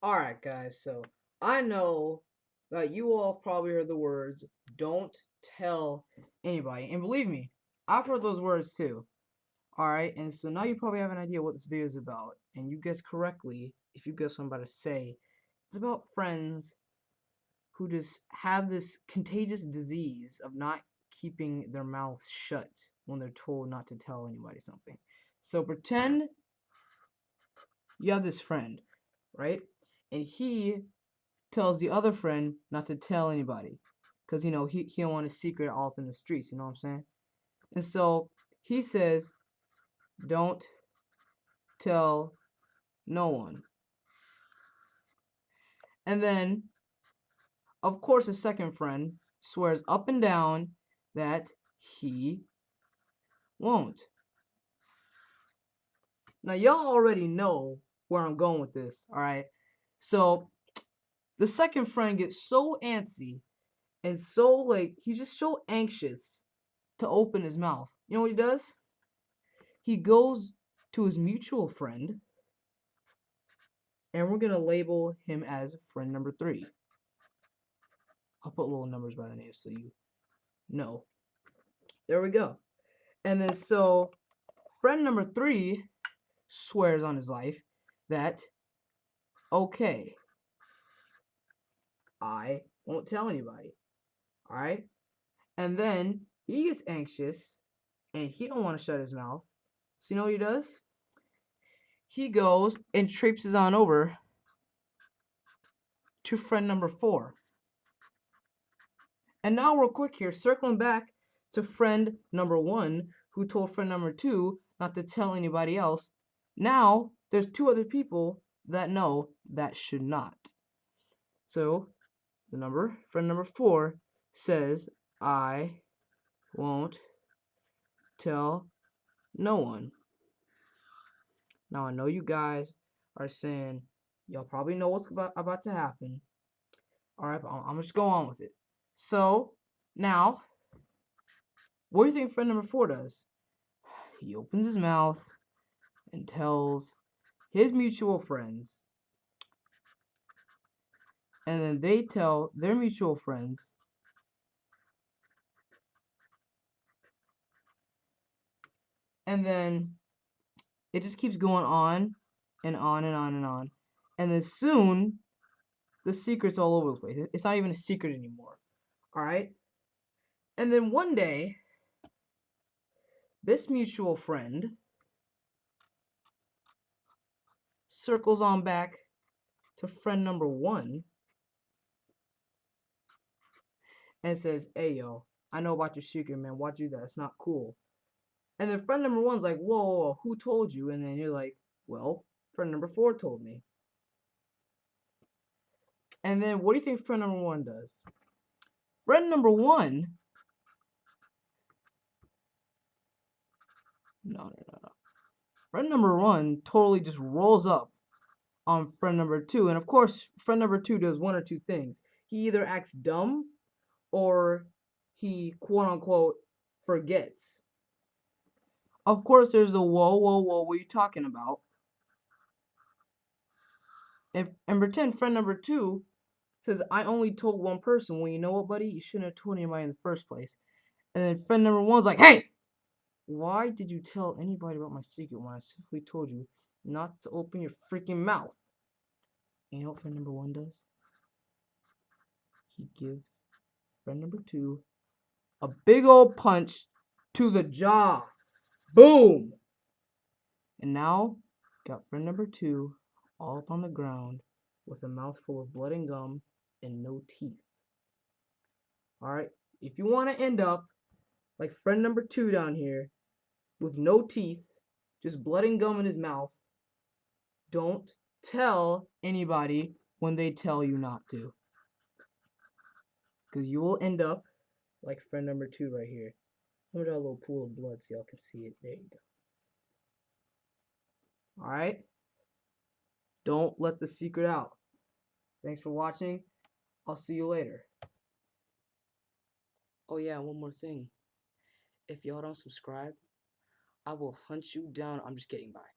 Alright, guys, so I know that you all probably heard the words, don't tell anybody. And believe me, I've heard those words too. Alright, and so now you probably have an idea what this video is about. And you guessed correctly, if you guess what I'm about to say, it's about friends who just have this contagious disease of not keeping their mouths shut when they're told not to tell anybody something. So pretend you have this friend, right? And he tells the other friend not to tell anybody because he don't want a secret all up in the streets, you know what I'm saying? And so he says, don't tell no one. And then of course the second friend swears up and down that he won't. Now y'all already know where I'm going with this, alright? So the second friend gets so antsy and so he's just so anxious to open his mouth. You know what he does? He goes to his mutual friend, and we're gonna label him as friend number 3. I'll put little numbers by the name so you know. There we go. And then so friend number 3 swears on his life that, okay, I won't tell anybody. Alright? And then he gets anxious and he don't want to shut his mouth. So you know what he does? He goes and traipses on over to friend number 4. And now real quick here, circling back to friend number 1 who told friend number 2 not to tell anybody else. Now there's 2 other people that know that should not. So friend number 4 says, I won't tell no one. Now I know you guys are saying, y'all probably know what's about to happen. Alright, but I'm just go on with it. So now, what do you think friend number 4 does? He opens his mouth and tells his mutual friends, and then they tell their mutual friends, and then it just keeps going on and on and on and on. And then soon, the secret's all over the place. It's not even a secret anymore. Alright? And then one day, this mutual friend circles on back to friend number 1 and says, hey, yo, I know about your secret, man. Why'd you do that? It's not cool. And then friend number 1's like, whoa, whoa, whoa, who told you? And then you're like, well, friend number 4 told me. And then what do you think friend number 1 does? Friend number 1, no. Friend number 1 totally just rolls up on friend number 2. And of course, friend number 2 does one or two things. He either acts dumb or he, quote unquote, forgets. Of course, there's the whoa, whoa, whoa, what are you talking about? And pretend friend number 2 says, I only told one person. Well, you know what, buddy? You shouldn't have told anybody in the first place. And then friend number 1's like, hey, why did you tell anybody about my secret when I simply told you not to open your freaking mouth? And you know what friend number 1 does? He gives friend number 2 a big old punch to the jaw. Boom! And now, got friend number 2 all up on the ground with a mouthful of blood and gum and no teeth. Alright, if you want to end up like friend number 2 down here with no teeth, just blood and gum in his mouth, don't tell anybody when they tell you not to. Because you will end up like friend number 2 right here. I'm gonna draw a little pool of blood so y'all can see it. There you go. Alright? Don't let the secret out. Thanks for watching. I'll see you later. Oh yeah, one more thing. If y'all don't subscribe, I will hunt you down. I'm just kidding. Bye.